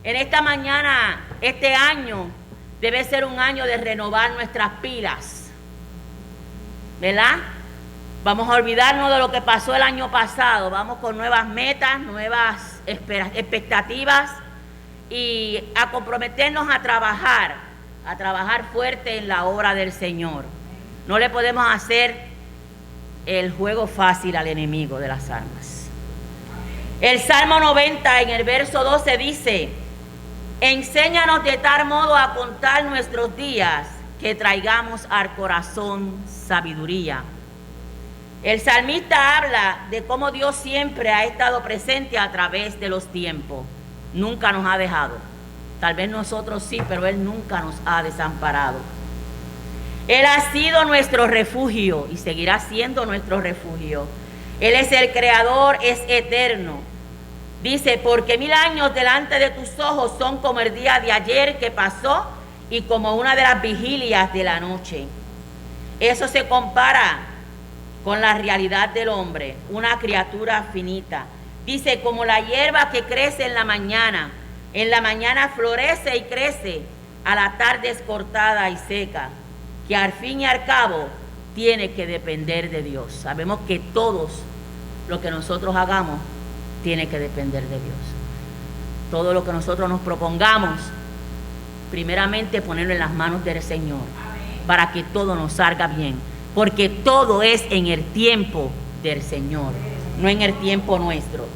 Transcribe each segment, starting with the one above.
En esta mañana, este año debe ser un año de renovar nuestras pilas, ¿verdad? Vamos a olvidarnos de lo que pasó el año pasado. Vamos con nuevas metas, nuevas expectativas y a comprometernos a trabajar fuerte en la obra del Señor. No le podemos hacer el juego fácil al enemigo de las almas. El Salmo 90 en el verso 12 dice: enséñanos de tal modo a contar nuestros días que traigamos al corazón sabiduría. El salmista habla de cómo Dios siempre ha estado presente a través de los tiempos. Nunca nos ha dejado. Tal vez nosotros sí, pero Él nunca nos ha desamparado. Él ha sido nuestro refugio y seguirá siendo nuestro refugio. Él es el creador, es eterno. Dice, porque 1000 años delante de tus ojos son como el día de ayer que pasó y como una de las vigilias de la noche. Eso se compara con la realidad del hombre, una criatura finita. Dice, como la hierba que crece en la mañana florece y crece, a la tarde es cortada y seca, que al fin y al cabo tiene que depender de Dios. Sabemos que todos lo que nosotros hagamos tiene que depender de Dios. Todo lo que nosotros nos propongamos, primeramente ponerlo en las manos del Señor, para que todo nos salga bien, porque todo es en el tiempo del Señor, no en el tiempo nuestro.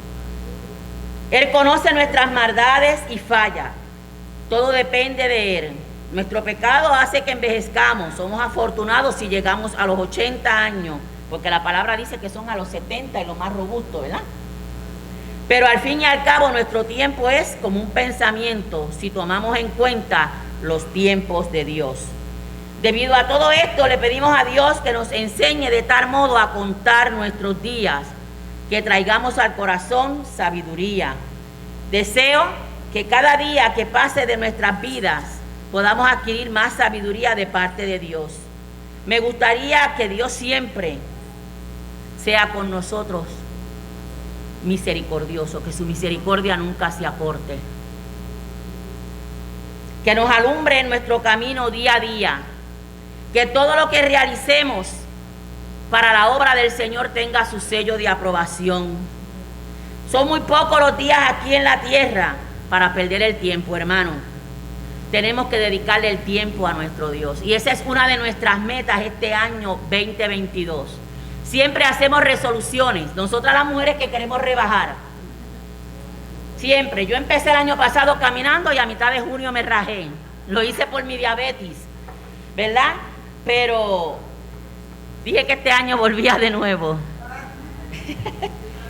Él conoce nuestras maldades y falla. Todo depende de Él. Nuestro pecado hace que envejezcamos. Somos afortunados si llegamos a los 80 años, porque la palabra dice que son a los 70 y los más robustos, ¿verdad? Pero al fin y al cabo nuestro tiempo es como un pensamiento si tomamos en cuenta los tiempos de Dios. Debido a todo esto le pedimos a Dios que nos enseñe de tal modo a contar nuestros días, que traigamos al corazón sabiduría. Deseo que cada día que pase de nuestras vidas podamos adquirir más sabiduría de parte de Dios. Me gustaría que Dios siempre sea con nosotros misericordioso, que su misericordia nunca se acorte, que nos alumbre en nuestro camino día a día, que todo lo que realicemos para la obra del Señor tenga su sello de aprobación. Son muy pocos los días aquí en la tierra para perder el tiempo, hermano. Tenemos que dedicarle el tiempo a nuestro Dios, y esa es una de nuestras metas este año 2022. Siempre hacemos resoluciones, nosotras las mujeres que queremos rebajar. Siempre. Yo empecé el año pasado caminando y a mitad de junio me rajé. Lo hice por mi diabetes, ¿verdad? Pero dije que este año volvía de nuevo.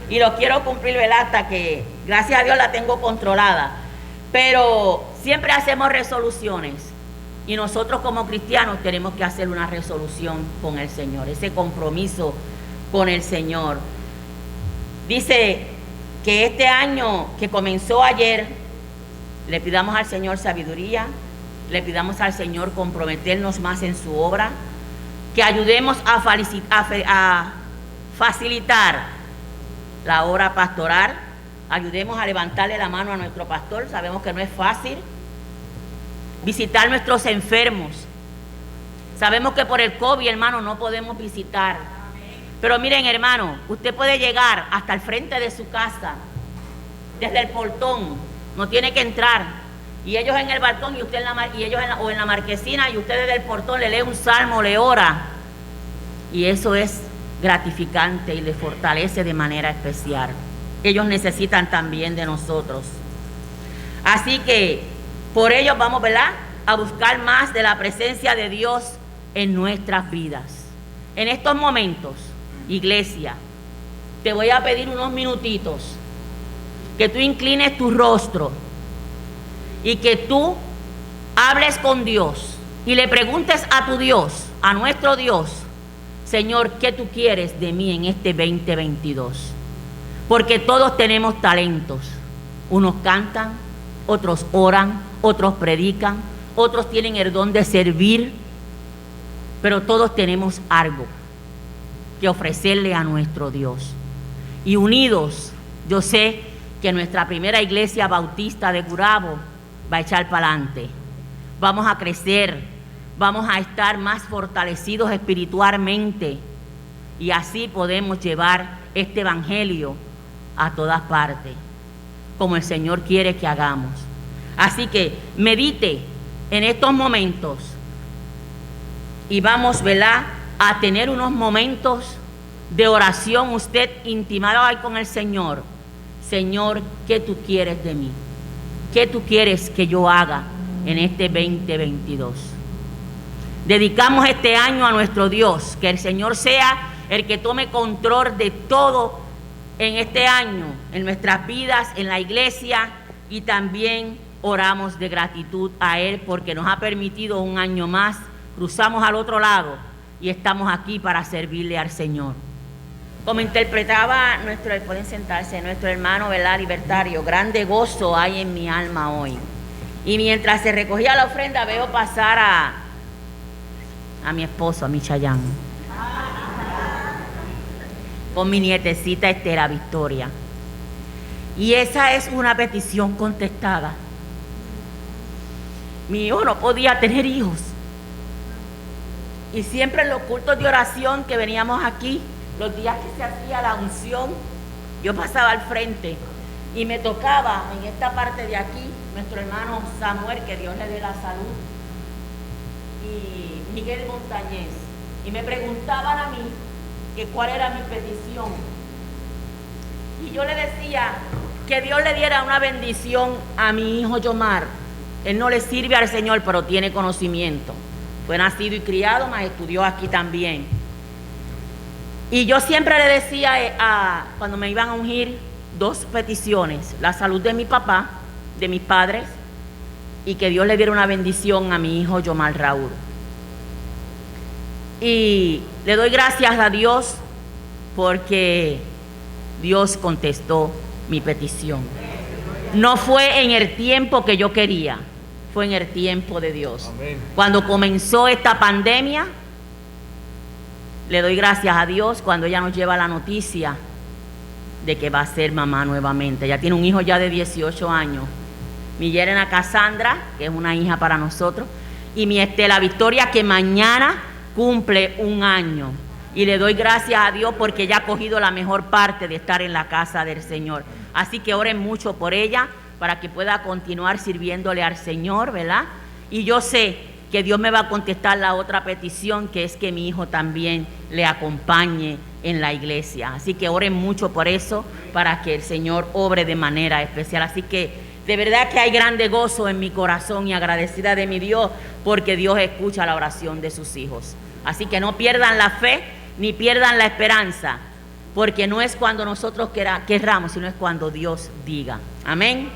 Y lo quiero cumplir, ¿verdad? Hasta que, gracias a Dios, la tengo controlada. Pero siempre hacemos resoluciones. Y nosotros como cristianos tenemos que hacer una resolución con el Señor, ese compromiso con el Señor. Dice que este año que comenzó ayer, le pidamos al Señor sabiduría, le pidamos al Señor comprometernos más en su obra, que ayudemos a facilitar la obra pastoral, ayudemos a levantarle la mano a nuestro pastor. Sabemos que no es fácil visitar nuestros enfermos. Sabemos que por el COVID, hermano, no podemos visitar. Pero miren, hermano, usted puede llegar hasta el frente de su casa, desde el portón, no tiene que entrar. Y ellos en el balcón y usted en la marquesina, y usted desde el portón le lee un salmo, le ora. Y eso es gratificante y le fortalece de manera especial. Ellos necesitan también de nosotros. Así que por ello vamos, ¿verdad?, a buscar más de la presencia de Dios en nuestras vidas. En estos momentos, iglesia, te voy a pedir unos minutitos que tú inclines tu rostro y que tú hables con Dios y le preguntes a tu Dios, a nuestro Dios: Señor, ¿qué tú quieres de mí en este 2022? Porque todos tenemos talentos. Unos cantan, otros oran, otros predican, otros tienen el don de servir, pero todos tenemos algo que ofrecerle a nuestro Dios. Y unidos, yo sé que nuestra primera iglesia bautista de Gurabo va a echar para adelante. Vamos a crecer, vamos a estar más fortalecidos espiritualmente y así podemos llevar este evangelio a todas partes, como el Señor quiere que hagamos. Así que medite en estos momentos y vamos, ¿verdad?, a tener unos momentos de oración, usted intimado ahí con el Señor. Señor, ¿qué tú quieres de mí? ¿Qué tú quieres que yo haga en este 2022? Dedicamos este año a nuestro Dios, que el Señor sea el que tome control de todo en este año, en nuestras vidas, en la iglesia, y también oramos de gratitud a Él porque nos ha permitido un año más. Cruzamos al otro lado y estamos aquí para servirle al Señor. Como interpretaba pueden sentarse, nuestro hermano, ¿verdad?, libertario, grande gozo hay en mi alma hoy. Y mientras se recogía la ofrenda, veo pasar a mi esposo, a mi Chayán, con mi nietecita Estela Victoria. Y esa es una petición contestada. Mi hijo no podía tener hijos. Y siempre en los cultos de oración que veníamos aquí, los días que se hacía la unción, yo pasaba al frente y me tocaba en esta parte de aquí nuestro hermano Samuel, que Dios le dé la salud, y Miguel Montañez, y me preguntaban a mí que cuál era mi petición, y yo le decía que Dios le diera una bendición a mi hijo Yomar. Él no le sirve al Señor, pero tiene conocimiento, fue nacido y criado, mas estudió aquí también. Y yo siempre le decía, cuando me iban a ungir, dos peticiones: la salud de mi papá, de mis padres, y que Dios le diera una bendición a mi hijo Yomar Raúl. Y le doy gracias a Dios porque Dios contestó mi petición. No fue en el tiempo que yo quería, fue en el tiempo de Dios. Amén. Cuando comenzó esta pandemia, le doy gracias a Dios cuando ella nos lleva la noticia de que va a ser mamá nuevamente. Ella tiene un hijo ya de 18 años. Mi yerna Cassandra, que es una hija para nosotros, y mi Estela Victoria, que mañana cumple un año. Y le doy gracias a Dios porque ella ha cogido la mejor parte de estar en la casa del Señor. Así que oren mucho por ella para que pueda continuar sirviéndole al Señor, ¿verdad? Y yo sé que Dios me va a contestar la otra petición, que es que mi hijo también le acompañe en la iglesia. Así que oren mucho por eso, para que el Señor obre de manera especial. Así que de verdad que hay grande gozo en mi corazón y agradecida de mi Dios, porque Dios escucha la oración de sus hijos. Así que no pierdan la fe ni pierdan la esperanza, porque no es cuando nosotros querramos, sino es cuando Dios diga. Amén.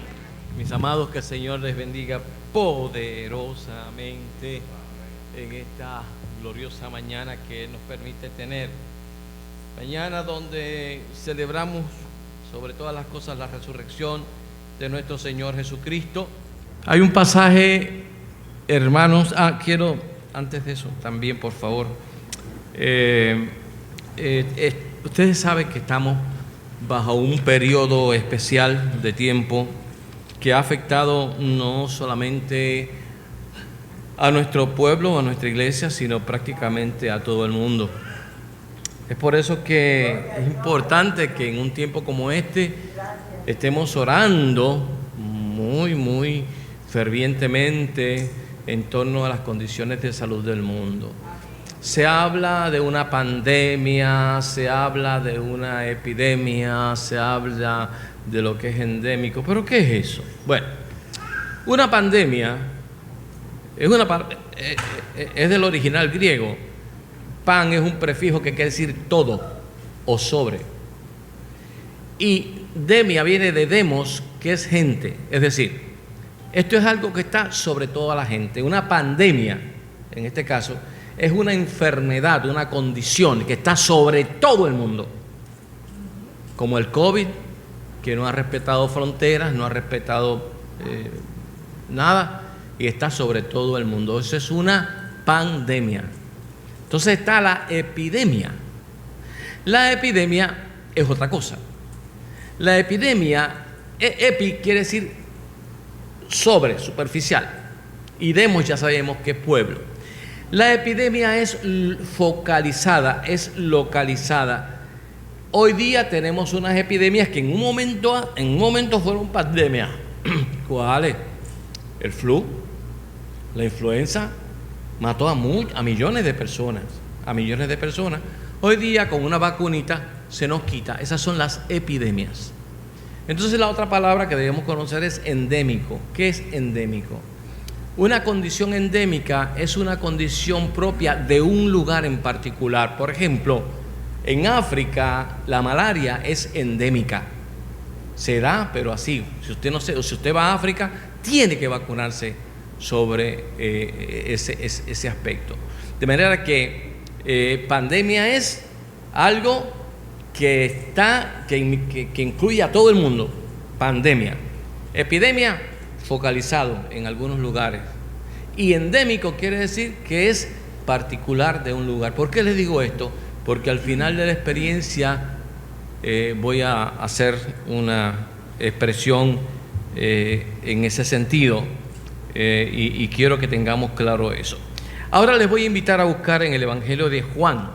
Mis amados, que el Señor les bendiga poderosamente en esta gloriosa mañana que nos permite tener. Mañana donde celebramos sobre todas las cosas la resurrección de nuestro Señor Jesucristo. Hay un pasaje, hermanos, quiero antes de eso también, por favor, ustedes saben que estamos bajo un periodo especial de tiempo que ha afectado no solamente a nuestro pueblo, a nuestra iglesia, sino prácticamente a todo el mundo. Es por eso que es importante que en un tiempo como este estemos orando muy fervientemente en torno a las condiciones de salud del mundo. Se habla de una pandemia, se habla de una epidemia, se habla de lo que es endémico. ¿Pero qué es eso? Bueno, una pandemia es del original griego. Pan es un prefijo que quiere decir todo o sobre. Y demia viene de demos, que es gente. Es decir, esto es algo que está sobre toda la gente. Una pandemia, en este caso, es una enfermedad, una condición que está sobre todo el mundo. Como el COVID, que no ha respetado fronteras, no ha respetado nada, y está sobre todo el mundo. Eso es una pandemia. Entonces está la epidemia. La epidemia es otra cosa. La epidemia, epi quiere decir superficial. Y demos ya sabemos que es pueblo. La epidemia es focalizada, es localizada. Hoy día tenemos unas epidemias que en un momento fueron pandemias. ¿Cuáles? El flu, la influenza, mató a millones de personas. Hoy día con una vacunita se nos quita. Esas son las epidemias. Entonces la otra palabra que debemos conocer es endémico. ¿Qué es endémico? Una condición endémica es una condición propia de un lugar en particular. Por ejemplo, en África la malaria es endémica. Se da, pero así. Si usted va a África, tiene que vacunarse sobre ese aspecto. De manera que pandemia es algo que incluye a todo el mundo. Pandemia. Epidemia, focalizado en algunos lugares. Y endémico quiere decir que es particular de un lugar. ¿Por qué les digo esto? Porque al final de la experiencia voy a hacer una expresión en ese sentido y quiero que tengamos claro eso. Ahora les voy a invitar a buscar en el Evangelio de Juan.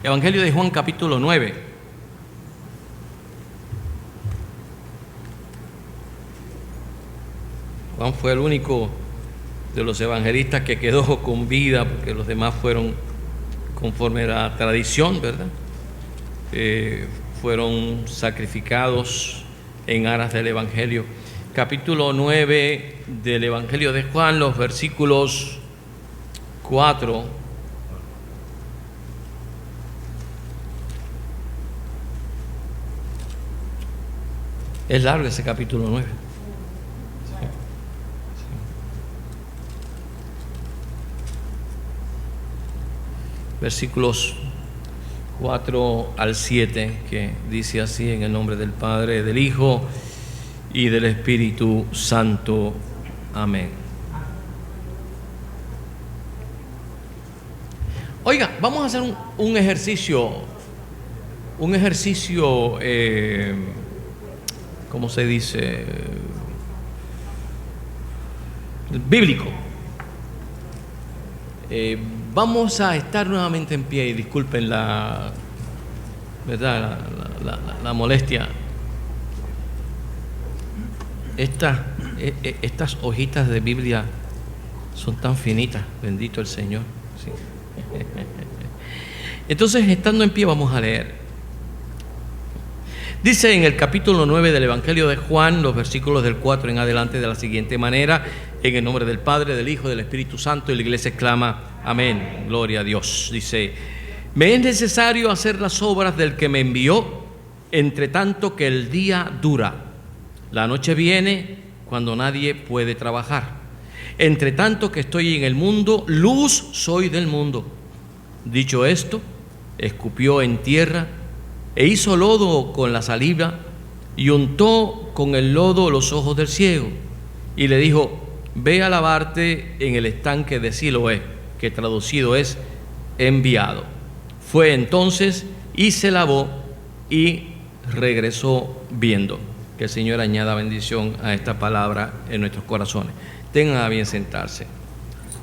Evangelio de Juan, capítulo 9. Juan fue el único de los evangelistas que quedó con vida, porque los demás fueron conforme a la tradición, ¿verdad? Fueron sacrificados en aras del Evangelio. Capítulo 9 del Evangelio de Juan, los versículos 4. Es largo ese capítulo 9. Versículos 4 al 7, que dice así: en el nombre del Padre, del Hijo y del Espíritu Santo. Amén. Oiga, vamos a hacer un ejercicio, ¿cómo se dice? Bíblico. Vamos a estar nuevamente en pie y disculpen la molestia. Estas hojitas de Biblia son tan finitas, bendito el Señor. Sí. Entonces, estando en pie, vamos a leer. Dice en el capítulo 9 del Evangelio de Juan, los versículos del 4 en adelante, de la siguiente manera: en el nombre del Padre, del Hijo y del Espíritu Santo. Y la iglesia exclama: amén, gloria a Dios. Dice: me es necesario hacer las obras del que me envió, entre tanto que el día dura. La noche viene cuando nadie puede trabajar. Entre tanto que estoy en el mundo, luz soy del mundo. Dicho esto, escupió en tierra e hizo lodo con la saliva y untó con el lodo los ojos del ciego y le dijo: ve a lavarte en el estanque de Siloé, que traducido es enviado. Fue entonces y se lavó y regresó viendo. Que el Señor añada bendición a esta palabra en nuestros corazones. Tengan a bien sentarse.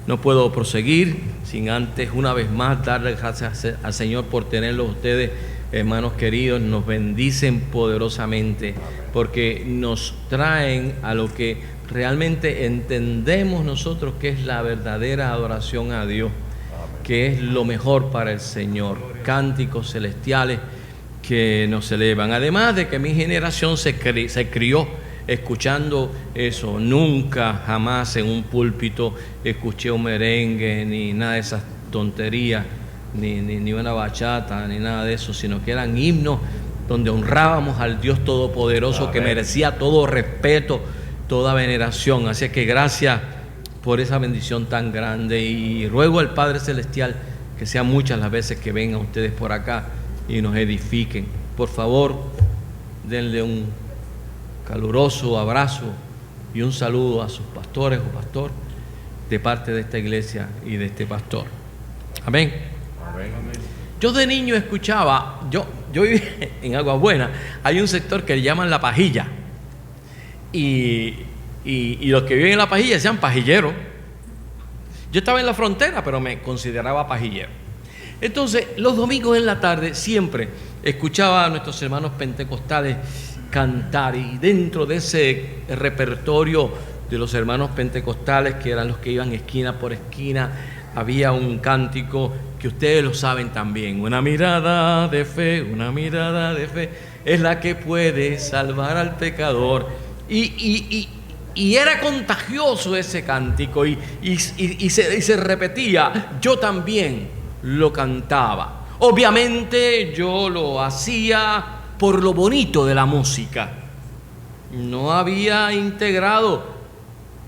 No puedo proseguir sin antes una vez más darle gracias al Señor por tenerlos ustedes, hermanos queridos. Nos bendicen poderosamente porque nos traen a lo que realmente entendemos nosotros que es la verdadera adoración a Dios, que es lo mejor para el Señor. Cánticos celestiales que nos elevan. Además de que mi generación se crió escuchando eso. Nunca, jamás en un púlpito escuché un merengue, ni nada de esas tonterías, ni una bachata, ni nada de eso, sino que eran himnos donde honrábamos al Dios Todopoderoso, que merecía todo respeto, toda veneración. Así que gracias por esa bendición tan grande, y ruego al Padre Celestial que sean muchas las veces que vengan ustedes por acá y nos edifiquen. Por favor, denle un caluroso abrazo y un saludo a sus pastores o pastor de parte de esta iglesia y de este pastor. Amén. Amén. Yo de niño escuchaba, yo viví en Agua Buena, hay un sector que le llaman La Pajilla, y los que viven en la pajilla decían pajilleros. Yo estaba en la frontera, pero me consideraba pajillero. Entonces, los domingos en la tarde siempre escuchaba a nuestros hermanos pentecostales cantar, y dentro de ese repertorio de los hermanos pentecostales, que eran los que iban esquina por esquina, había un cántico que ustedes lo saben también: una mirada de fe es la que puede salvar al pecador. Y era contagioso ese cántico, y se repetía. Yo también lo cantaba. Obviamente yo lo hacía por lo bonito de la música. No había integrado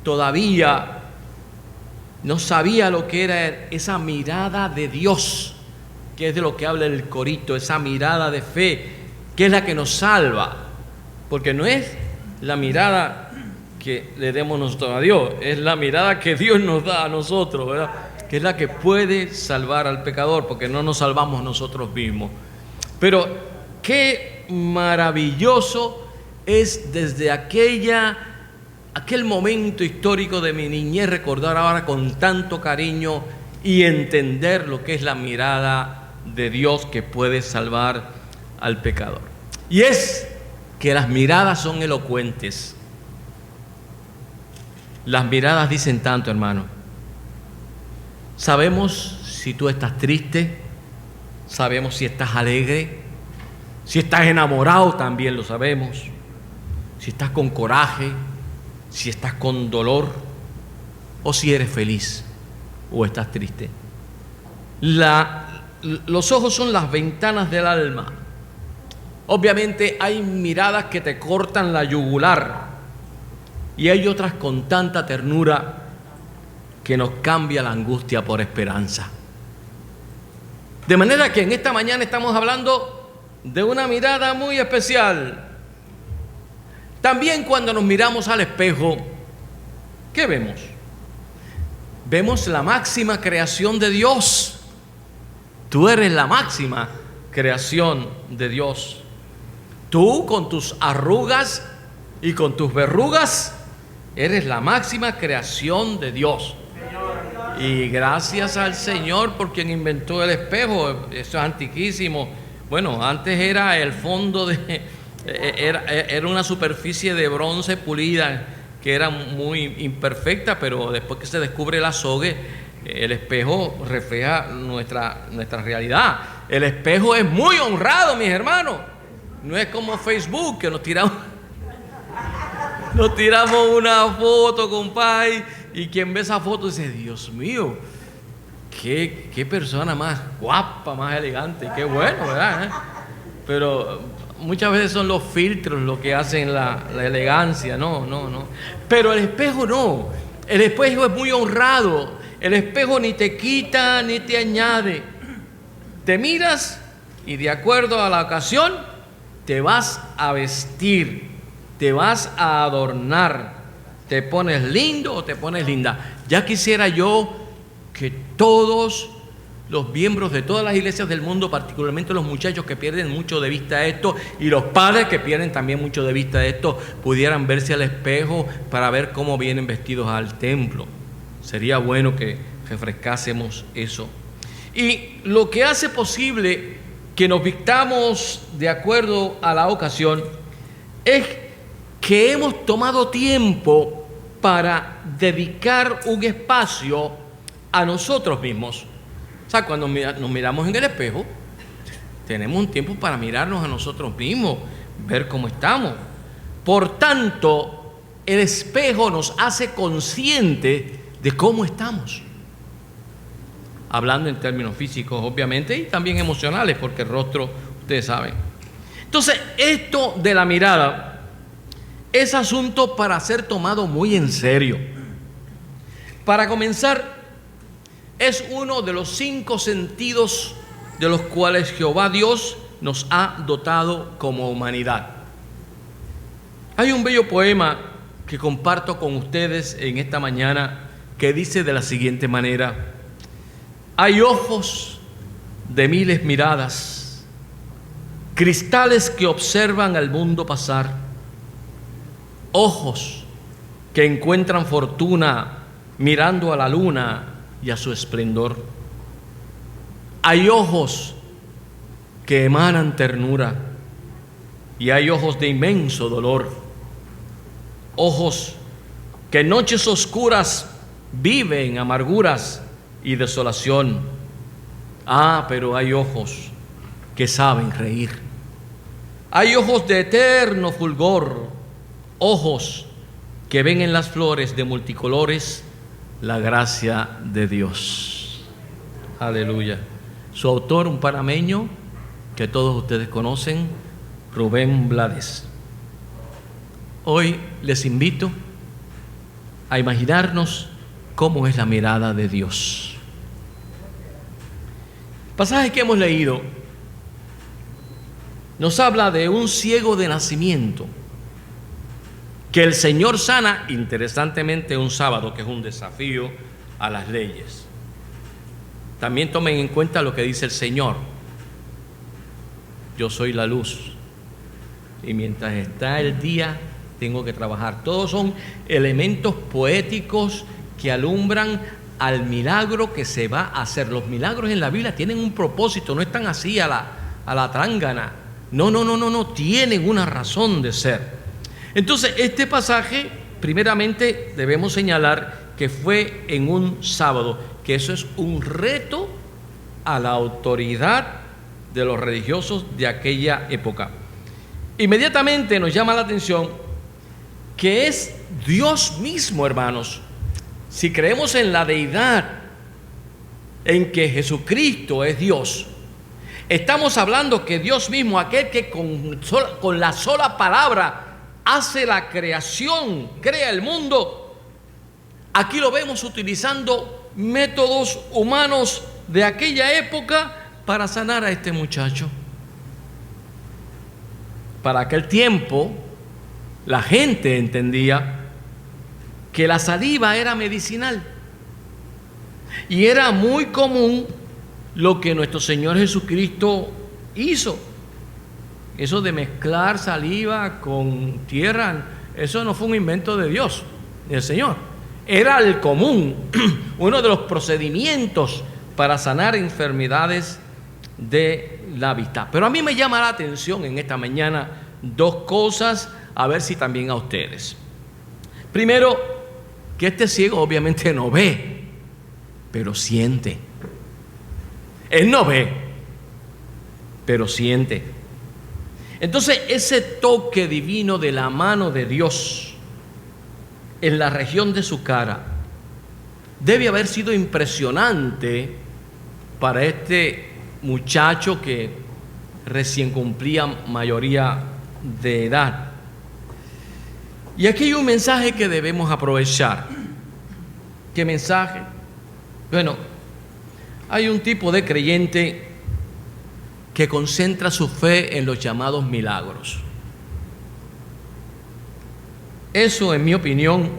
todavía, no sabía lo que era esa mirada de Dios, que es de lo que habla el corito, esa mirada de fe, que es la que nos salva, porque no es la mirada que le demos nosotros a Dios, es la mirada que Dios nos da a nosotros, ¿verdad? Que es la que puede salvar al pecador, porque no nos salvamos nosotros mismos. Pero qué maravilloso es desde aquel momento histórico de mi niñez recordar ahora con tanto cariño y entender lo que es la mirada de Dios que puede salvar al pecador. Y es que las miradas son elocuentes. Las miradas dicen tanto, hermano. Sabemos si tú estás triste, sabemos si estás alegre, si estás enamorado también lo sabemos, si estás con coraje, si estás con dolor, o si eres feliz o estás triste. Los ojos son las ventanas del alma. Obviamente hay miradas que te cortan la yugular, y hay otras con tanta ternura que nos cambia la angustia por esperanza. De manera que en esta mañana estamos hablando de una mirada muy especial. También cuando nos miramos al espejo, ¿qué vemos? Vemos la máxima creación de Dios. Tú eres la máxima creación de Dios. Tú, con tus arrugas y con tus verrugas, eres la máxima creación de Dios. Y gracias al Señor por quien inventó el espejo. Eso es antiquísimo. Bueno, antes era el fondo era una superficie de bronce pulida que era muy imperfecta, pero después que se descubre el azogue, el espejo refleja nuestra realidad. El espejo es muy honrado, mis hermanos. No es como Facebook, que nos tiramos una foto, compadre, y quien ve esa foto dice: Dios mío, qué persona más guapa, más elegante, qué bueno, ¿verdad? Pero muchas veces son los filtros lo que hacen la elegancia. No. Pero el espejo no. El espejo es muy honrado. El espejo ni te quita ni te añade. Te miras y de acuerdo a la ocasión te vas a vestir, te vas a adornar, te pones lindo o te pones linda. Ya quisiera yo que todos los miembros de todas las iglesias del mundo, particularmente los muchachos que pierden mucho de vista esto, y los padres que pierden también mucho de vista esto, pudieran verse al espejo para ver cómo vienen vestidos al templo. Sería bueno que refrescásemos eso. Y lo que hace posible que nos vistamos de acuerdo a la ocasión es que hemos tomado tiempo para dedicar un espacio a nosotros mismos. O sea, cuando nos miramos en el espejo, tenemos un tiempo para mirarnos a nosotros mismos, ver cómo estamos. Por tanto, el espejo nos hace conscientes de cómo estamos. Hablando en términos físicos, obviamente, y también emocionales, porque el rostro, ustedes saben. Entonces, esto de la mirada es asunto para ser tomado muy en serio. Para comenzar, es uno de los 5 sentidos de los cuales Jehová Dios nos ha dotado como humanidad. Hay un bello poema que comparto con ustedes en esta mañana que dice de la siguiente manera: hay ojos de miles miradas, cristales que observan al mundo pasar. ojos que encuentran fortuna mirando a la luna y a su esplendor. Hay ojos que emanan ternura y hay ojos de inmenso dolor. Ojos que en noches oscuras viven amarguras y desolación. Pero hay ojos que saben reír. Hay ojos de eterno fulgor, ojos que ven en las flores de multicolores la gracia de Dios. Aleluya. Su autor, un panameño que todos ustedes conocen, Rubén Blades. Hoy les invito a imaginarnos cómo es la mirada de Dios. El pasaje que hemos leído nos habla de un ciego de nacimiento que el Señor sana, interesantemente, un sábado, que es un desafío a las leyes. También tomen en cuenta lo que dice el Señor: yo soy la luz, y mientras está el día tengo que trabajar. Todos son elementos poéticos que alumbran al milagro que se va a hacer. Los milagros en la Biblia tienen un propósito, no están así a la trángana. No, tienen una razón de ser. Entonces, este pasaje, primeramente debemos señalar que fue en un sábado, que eso es un reto a la autoridad de los religiosos de aquella época. Inmediatamente nos llama la atención que es Dios mismo, hermanos. Si creemos en la deidad, en que Jesucristo es Dios, estamos hablando que Dios mismo, aquel que con la sola palabra hace la creación, crea el mundo, aquí lo vemos utilizando métodos humanos de aquella época para sanar a este muchacho. Para aquel tiempo, la gente entendía que la saliva era medicinal y era muy común lo que nuestro Señor Jesucristo hizo. Eso de mezclar saliva con tierra, eso no fue un invento de Dios, del Señor. Era el común, uno de los procedimientos para sanar enfermedades de la vista. Pero a mí me llama la atención en esta mañana dos cosas, a ver si también a ustedes. Primero, que este ciego obviamente no ve, pero siente. Él no ve, pero siente. Entonces, ese toque divino de la mano de Dios en la región de su cara debe haber sido impresionante para este muchacho que recién cumplía mayoría de edad. Y aquí hay un mensaje que debemos aprovechar. ¿Qué mensaje? Bueno, hay un tipo de creyente que concentra su fe en los llamados milagros. Eso, en mi opinión,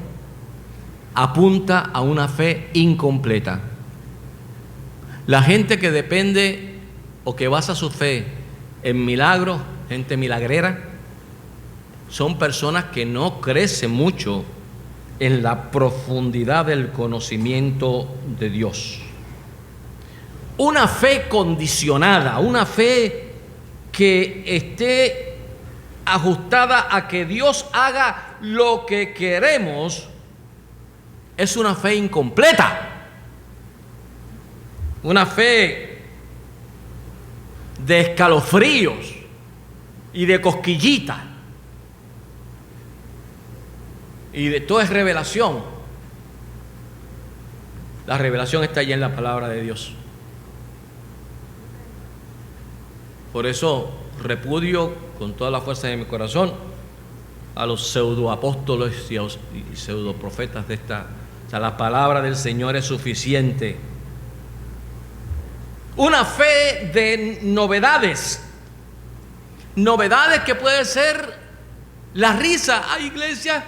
apunta a una fe incompleta. La gente que depende o que basa su fe en milagros, gente milagrera, son personas que no crecen mucho en la profundidad del conocimiento de Dios. Una fe condicionada, una fe que esté ajustada a que Dios haga lo que queremos, es una fe incompleta. Una fe de escalofríos y de cosquillitas. Y de todo es revelación. La revelación está allá en la palabra de Dios. Por eso repudio con toda la fuerza de mi corazón a los pseudoapóstoles y pseudoprofetas de esta. O sea, la palabra del Señor es suficiente. Una fe de novedades. Novedades que puede ser la risa. Hay iglesias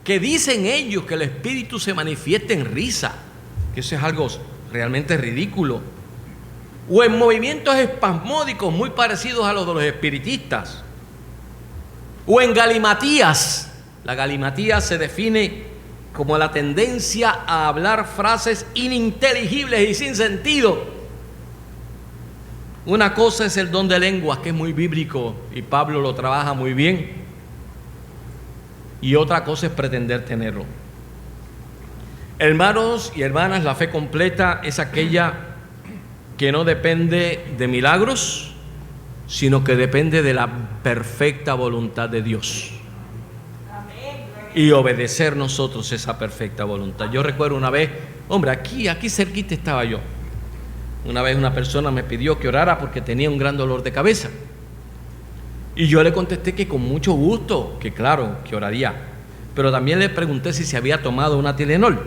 que dicen ellos que el Espíritu se manifiesta en risa, que eso es algo realmente ridículo. O en movimientos espasmódicos muy parecidos a los de los espiritistas. O en galimatías, La galimatía se define como la tendencia a hablar frases ininteligibles y sin sentido. Una cosa es el don de lenguas, que es muy bíblico y Pablo lo trabaja muy bien, y otra cosa es pretender tenerlo. Hermanos y hermanas, la fe completa es aquella que no depende de milagros, sino que depende de la perfecta voluntad de Dios. Y obedecer nosotros esa perfecta voluntad. Yo recuerdo una vez, hombre, aquí cerquita estaba yo. Una vez una persona me pidió que orara porque tenía un gran dolor de cabeza. Y yo le contesté que con mucho gusto, que claro, que oraría. Pero también le pregunté si se había tomado una Tylenol.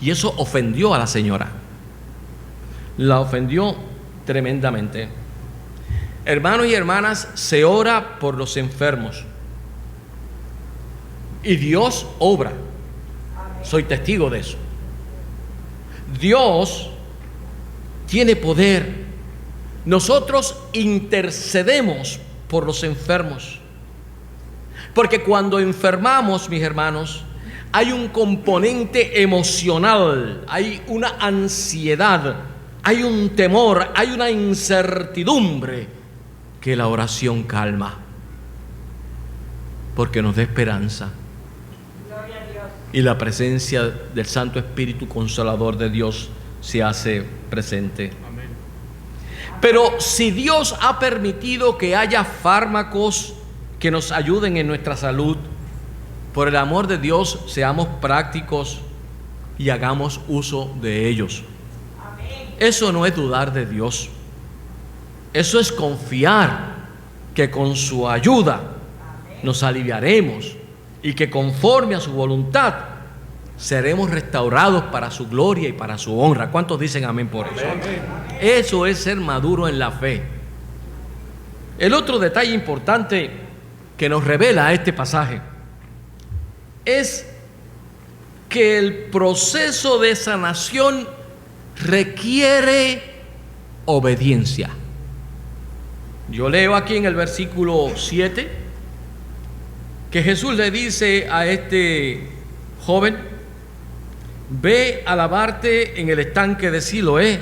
Y eso ofendió a la señora. La ofendió tremendamente. Hermanos y hermanas, se ora por los enfermos. Y Dios obra. Soy testigo de eso. Dios tiene poder. Nosotros intercedemos por los enfermos. Porque cuando enfermamos, mis hermanos, hay un componente emocional, hay una ansiedad, hay un temor, hay una incertidumbre que la oración calma. Porque nos da esperanza. Y la presencia del Santo Espíritu Consolador de Dios se hace presente. Amén. Pero si Dios ha permitido que haya fármacos que nos ayuden en nuestra salud, por el amor de Dios, seamos prácticos y hagamos uso de ellos. Amén. Eso no es dudar de Dios. Eso es confiar que con su ayuda nos aliviaremos y que conforme a su voluntad seremos restaurados para su gloria y para su honra. ¿Cuántos dicen amén por eso? Amén. Eso es ser maduro en la fe. El otro detalle importante que nos revela este pasaje es que el proceso de sanación requiere obediencia. Yo leo aquí en el versículo 7 que Jesús le dice a este joven: ve a lavarte en el estanque de Siloé,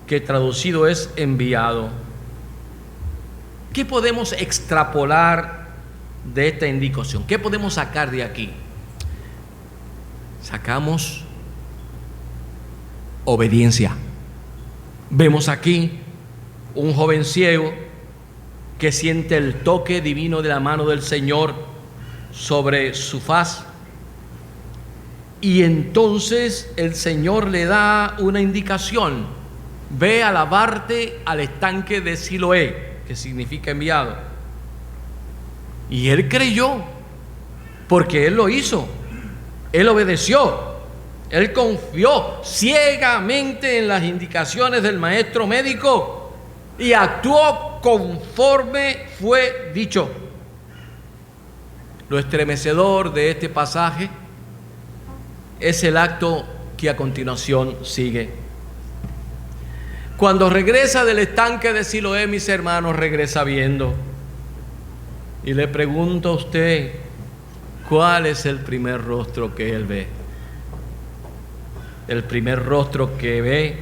que traducido es enviado. ¿Qué podemos extrapolar de esta indicación? ¿Qué podemos sacar de aquí? Sacamos obediencia. Vemos aquí un joven ciego que siente el toque divino de la mano del Señor sobre su faz, y entonces el Señor le da una indicación: ve a lavarte al estanque de Siloé, que significa enviado. Y él creyó, porque él lo hizo, él obedeció, él confió ciegamente en las indicaciones del maestro médico y actuó conforme fue dicho. Lo estremecedor de este pasaje es el acto que a continuación sigue. Cuando regresa del estanque de Siloé, mis hermanos, regresa viendo. Y le pregunto a usted, ¿cuál es el primer rostro que él ve? El primer rostro que ve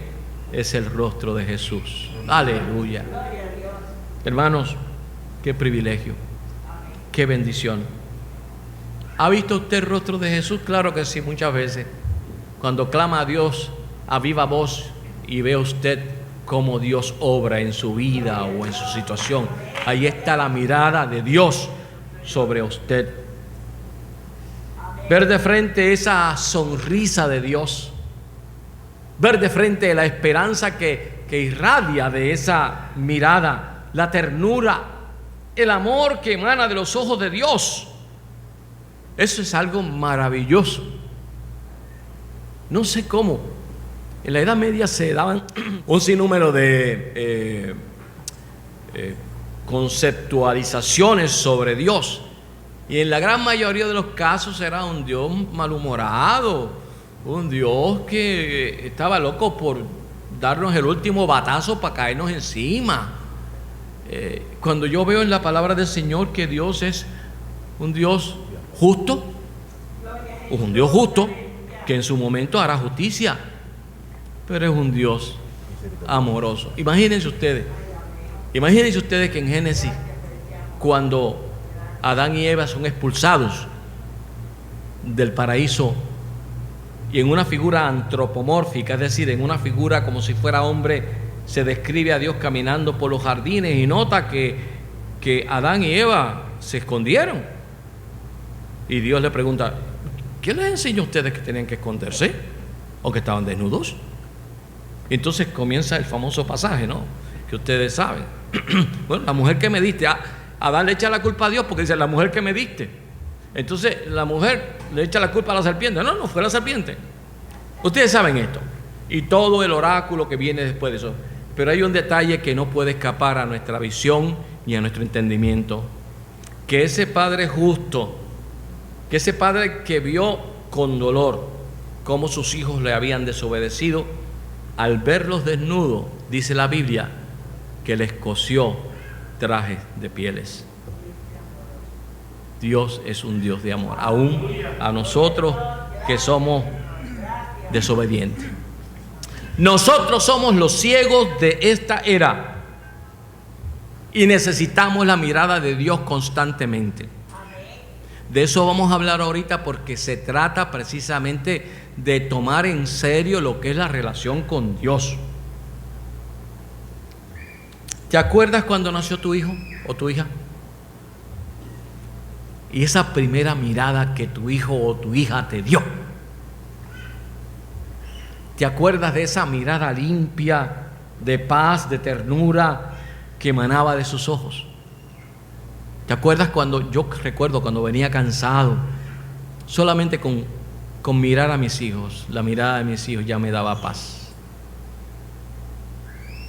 es el rostro de Jesús. Aleluya. Hermanos, qué privilegio, qué bendición. ¿Ha visto usted el rostro de Jesús? Claro que sí, muchas veces. Cuando clama a Dios a viva voz y ve usted cómo Dios obra en su vida o en su situación, ahí está la mirada de Dios sobre usted. Ver de frente esa sonrisa de Dios, ver de frente la esperanza que irradia de esa mirada, la ternura, el amor que emana de los ojos de Dios. Eso es algo maravilloso. No sé cómo. En la Edad Media se daban un sinnúmero de conceptualizaciones sobre Dios. Y en la gran mayoría de los casos era un Dios malhumorado, un Dios que estaba loco por darnos el último batazo para caernos encima. Cuando yo veo en la palabra del Señor que Dios es un Dios justo, es un Dios justo que en su momento hará justicia, pero es un Dios amoroso. Imagínense ustedes que en Génesis, cuando Adán y Eva son expulsados del paraíso y en una figura antropomórfica, es decir, en una figura como si fuera hombre, se describe a Dios caminando por los jardines y nota que Adán y Eva se escondieron. Y Dios le pregunta: ¿qué les enseñó a ustedes que tenían que esconderse? ¿O que estaban desnudos? Y entonces comienza el famoso pasaje, ¿no?, que ustedes saben. Bueno, la mujer que me diste, Adán le echa la culpa a Dios porque dice: la mujer que me diste. Entonces la mujer le echa la culpa a la serpiente. No fue la serpiente. Ustedes saben esto y todo el oráculo que viene después de eso. Pero hay un detalle que no puede escapar a nuestra visión ni a nuestro entendimiento: que ese Padre justo, que ese Padre que vio con dolor cómo sus hijos le habían desobedecido, al verlos desnudos, dice la Biblia, que les cosió trajes de pieles. Dios es un Dios de amor, aún a nosotros que somos desobedientes. Nosotros somos los ciegos de esta era y necesitamos la mirada de Dios constantemente. De eso vamos a hablar ahorita, porque se trata precisamente de tomar en serio lo que es la relación con Dios. ¿Te acuerdas cuando nació tu hijo o tu hija? Y esa primera mirada que tu hijo o tu hija te dio. ¿Te acuerdas de esa mirada limpia, de paz, de ternura que emanaba de sus ojos? ¿Te acuerdas cuando, yo recuerdo cuando venía cansado, solamente con mirar a mis hijos, la mirada de mis hijos ya me daba paz?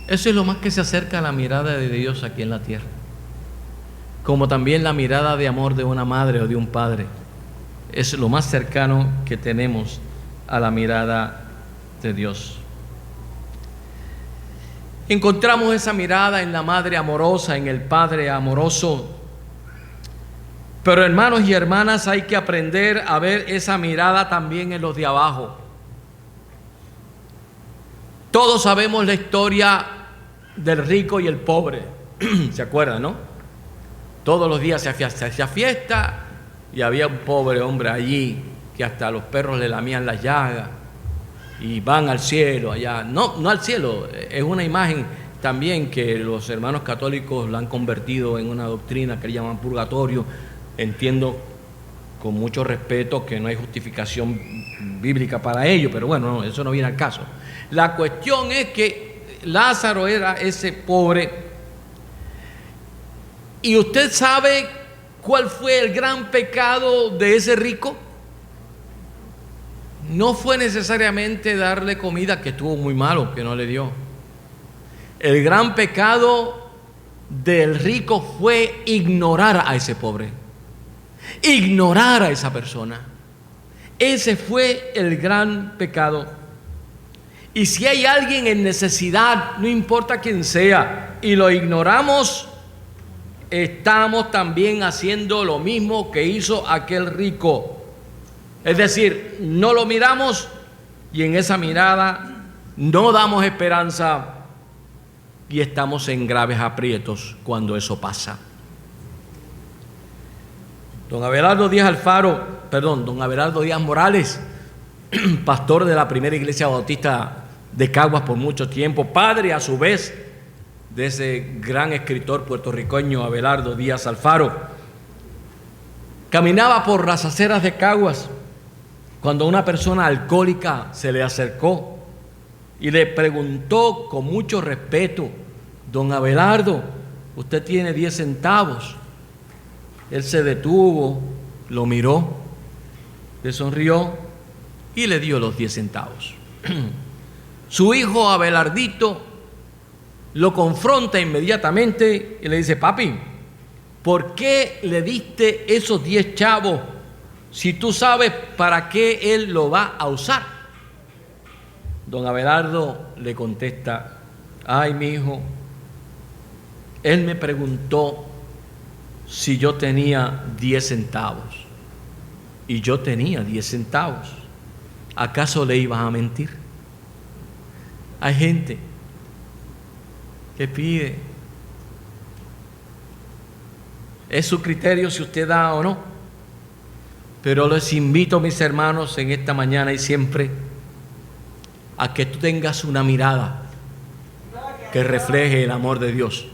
Eso es lo más que se acerca a la mirada de Dios aquí en la tierra. Como también la mirada de amor de una madre o de un padre. Es lo más cercano que tenemos a la mirada de Dios. Encontramos esa mirada en la madre amorosa, en el padre amoroso. Pero hermanos y hermanas, hay que aprender a ver esa mirada también en los de abajo. Todos sabemos la historia del rico y el pobre. ¿Se acuerdan, no? Todos los días se hacía fiesta y había un pobre hombre allí que hasta los perros le lamían las llagas y van al cielo allá. No al cielo, es una imagen también que los hermanos católicos la han convertido en una doctrina que le llaman purgatorio. Entiendo con mucho respeto que no hay justificación bíblica para ello, pero bueno, eso no viene al caso. La cuestión es que Lázaro era ese pobre. ¿Y usted sabe cuál fue el gran pecado de ese rico? No fue necesariamente darle comida, que estuvo muy malo, que no le dio. El gran pecado del rico fue ignorar a ese pobre, ignorar a esa persona. Ese fue el gran pecado. Y si hay alguien en necesidad, no importa quién sea, y lo ignoramos, estamos también haciendo lo mismo que hizo aquel rico. Es decir, no lo miramos y en esa mirada no damos esperanza y estamos en graves aprietos cuando eso pasa. Don Abelardo Díaz Morales, pastor de la primera iglesia bautista de Caguas por mucho tiempo, padre a su vez de ese gran escritor puertorriqueño Abelardo Díaz Alfaro, caminaba por las aceras de Caguas cuando una persona alcohólica se le acercó y le preguntó con mucho respeto: don Abelardo, usted tiene 10 centavos. Él se detuvo, lo miró, le sonrió y le dio los 10 centavos. Su hijo Abelardito lo confronta inmediatamente y le dice: papi, ¿por qué le diste esos 10 chavos si tú sabes para qué él lo va a usar? Don Abelardo le contesta: ay, mi hijo, él me preguntó si yo tenía 10 centavos y yo tenía 10 centavos, ¿acaso le ibas a mentir? Hay gente que pide. Es su criterio si usted da o no. Pero les invito, mis hermanos, en esta mañana y siempre, a que tú tengas una mirada que refleje el amor de Dios,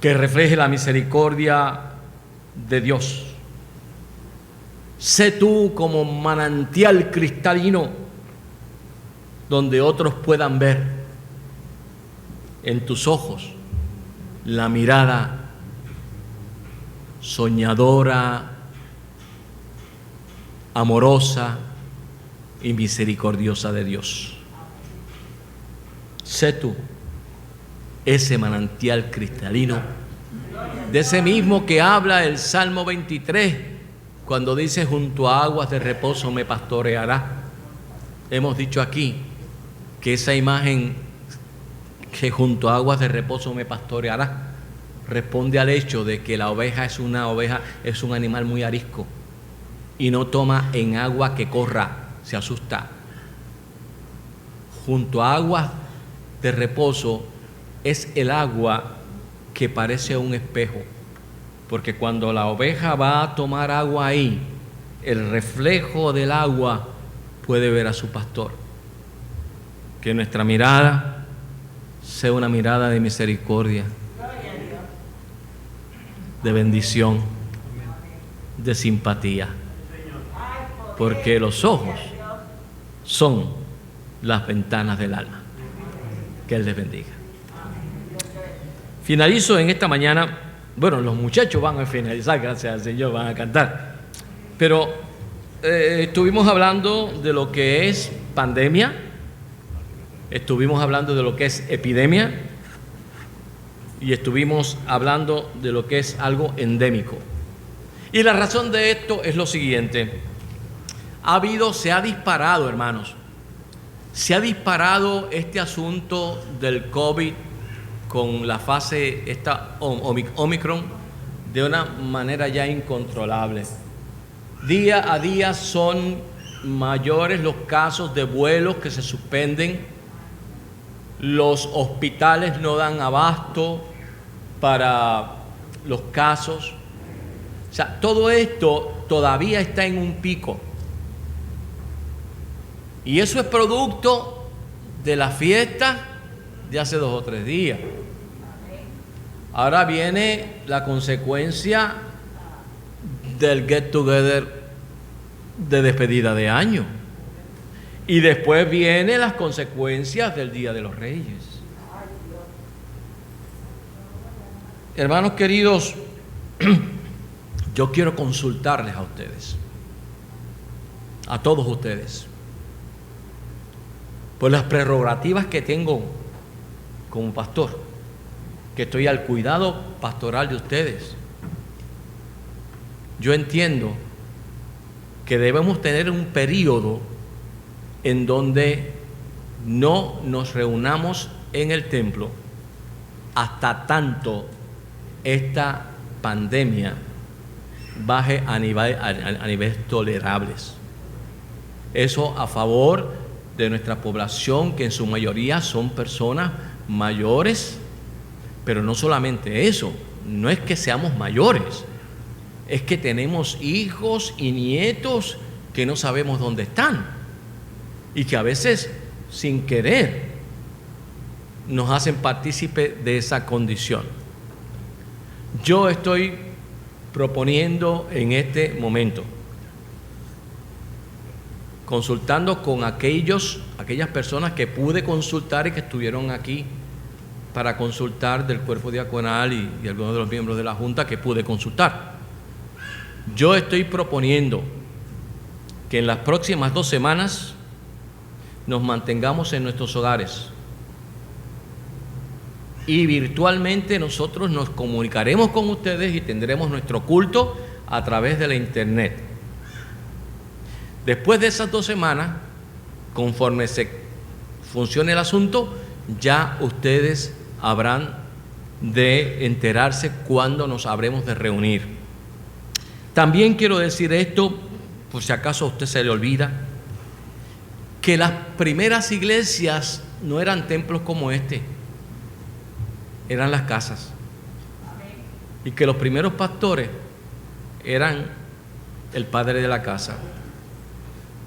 que refleje la misericordia de Dios. Sé tú como manantial cristalino donde otros puedan ver en tus ojos la mirada soñadora, amorosa y misericordiosa de Dios. Sé tú ese manantial cristalino, de ese mismo que habla el Salmo 23, cuando dice: junto a aguas de reposo me pastoreará. Hemos dicho aquí que esa imagen, que junto a aguas de reposo me pastoreará, responde al hecho de que la oveja es un animal muy arisco y no toma en agua que corra, se asusta. Junto a aguas de reposo es el agua que parece un espejo, porque cuando la oveja va a tomar agua ahí, el reflejo del agua puede ver a su pastor. Que nuestra mirada sea una mirada de misericordia, de bendición, de simpatía, porque los ojos son las ventanas del alma. Que Él les bendiga. Finalizo en esta mañana. Bueno, los muchachos van a finalizar, gracias al Señor, van a cantar. Pero estuvimos hablando de lo que es pandemia, estuvimos hablando de lo que es epidemia y estuvimos hablando de lo que es algo endémico. Y la razón de esto es lo siguiente: se ha disparado, hermanos, se ha disparado este asunto del COVID con la fase esta Omicron de una manera ya incontrolable. Día a día son mayores los casos de vuelos que se suspenden, los hospitales no dan abasto para los casos. O sea, todo esto todavía está en un pico. Y eso es producto de la fiesta de hace 2 o 3 días. Ahora viene la consecuencia del get together de despedida de año. Y después vienen las consecuencias del Día de los Reyes. Hermanos queridos, yo quiero consultarles a ustedes, a todos ustedes, por las prerrogativas que tengo como pastor, que estoy al cuidado pastoral de ustedes. Yo entiendo que debemos tener un periodo en donde no nos reunamos en el templo hasta tanto esta pandemia baje a niveles tolerables. Eso a favor de nuestra población, que en su mayoría son personas mayores, pero no solamente eso, no es que seamos mayores, es que tenemos hijos y nietos que no sabemos dónde están y que a veces sin querer nos hacen partícipe de esa condición. Yo estoy proponiendo en este momento, consultando con aquellas personas que pude consultar y que estuvieron aquí para consultar del cuerpo diaconal y algunos de los miembros de la Junta que pude consultar. Yo estoy proponiendo que en las próximas 2 semanas nos mantengamos en nuestros hogares y virtualmente nosotros nos comunicaremos con ustedes y tendremos nuestro culto a través de la internet. Después de esas 2 semanas, conforme se funcione el asunto, ya ustedes habrán de enterarse cuándo nos habremos de reunir. También quiero decir esto, por si acaso a usted se le olvida, que las primeras iglesias no eran templos como este, eran las casas. Y que los primeros pastores eran el padre de la casa.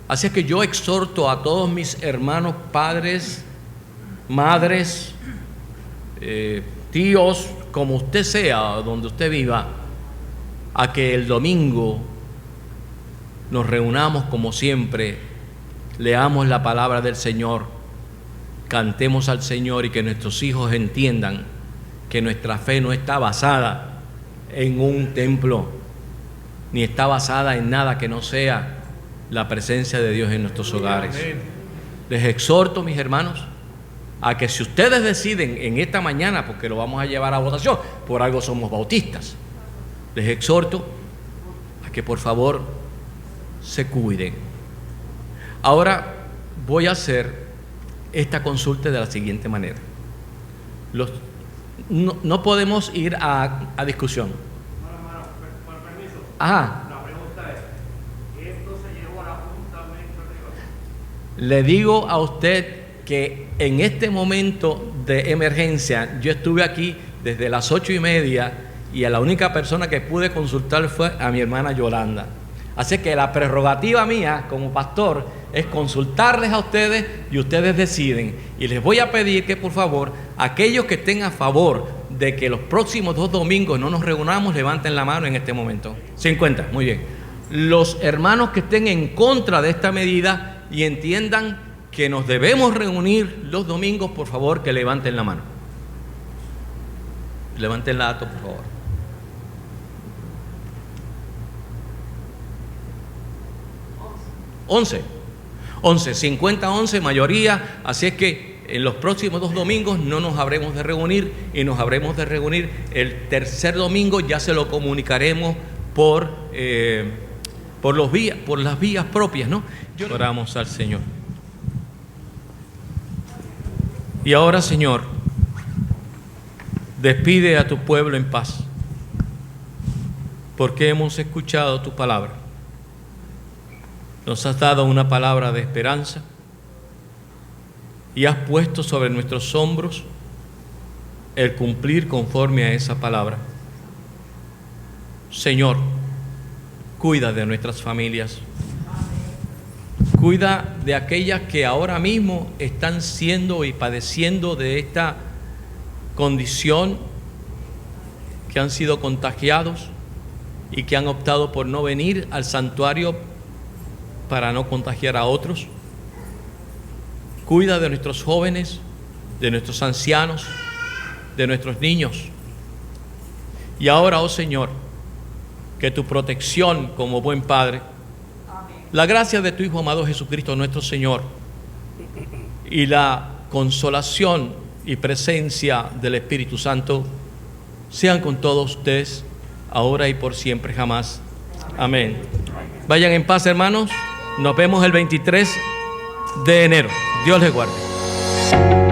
Así es que yo exhorto a todos mis hermanos, padres, madres, tíos, como usted sea, donde usted viva, a que el domingo nos reunamos como siempre, leamos la palabra del Señor, cantemos al Señor y que nuestros hijos entiendan que nuestra fe no está basada en un templo, ni está basada en nada que no sea la presencia de Dios en nuestros hogares. Les exhorto, mis hermanos, a que si ustedes deciden en esta mañana, porque lo vamos a llevar a votación, por algo somos bautistas, les exhorto a que por favor se cuiden. Ahora voy a hacer esta consulta de la siguiente manera. No podemos ir a discusión. Hermano, por permiso. Ajá. La pregunta es, ¿esto se llevó a la Junta Administrativa? Le digo a usted que en este momento de emergencia, yo estuve aquí desde las 8:30 y a la única persona que pude consultar fue a mi hermana Yolanda. Así que la prerrogativa mía como pastor es consultarles a ustedes y ustedes deciden. Y les voy a pedir que por favor, aquellos que estén a favor de que los próximos 2 domingos no nos reunamos, levanten la mano en este momento. 50, muy bien. Los hermanos que estén en contra de esta medida y entiendan que nos debemos reunir los domingos, por favor, que levanten la mano. Levanten la alto, por favor. 11, 50-11, mayoría. Así es que en los próximos 2 domingos no nos habremos de reunir, y nos habremos de reunir el tercer domingo. Ya se lo comunicaremos por las vías propias, ¿no? Oramos al Señor. Y ahora, Señor, despide a tu pueblo en paz, porque hemos escuchado tu palabra. Nos has dado una palabra de esperanza y has puesto sobre nuestros hombros el cumplir conforme a esa palabra. Señor, cuida de nuestras familias. Cuida de aquellas que ahora mismo están siendo y padeciendo de esta condición, que han sido contagiados y que han optado por no venir al santuario para no contagiar a otros. Cuida de nuestros jóvenes, de nuestros ancianos, de nuestros niños. Y ahora, oh Señor, que tu protección como buen Padre, la gracia de tu Hijo amado Jesucristo nuestro Señor y la consolación y presencia del Espíritu Santo sean con todos ustedes, ahora y por siempre jamás. Amén. Vayan en paz, hermanos. Nos vemos el 23 de enero. Dios les guarde.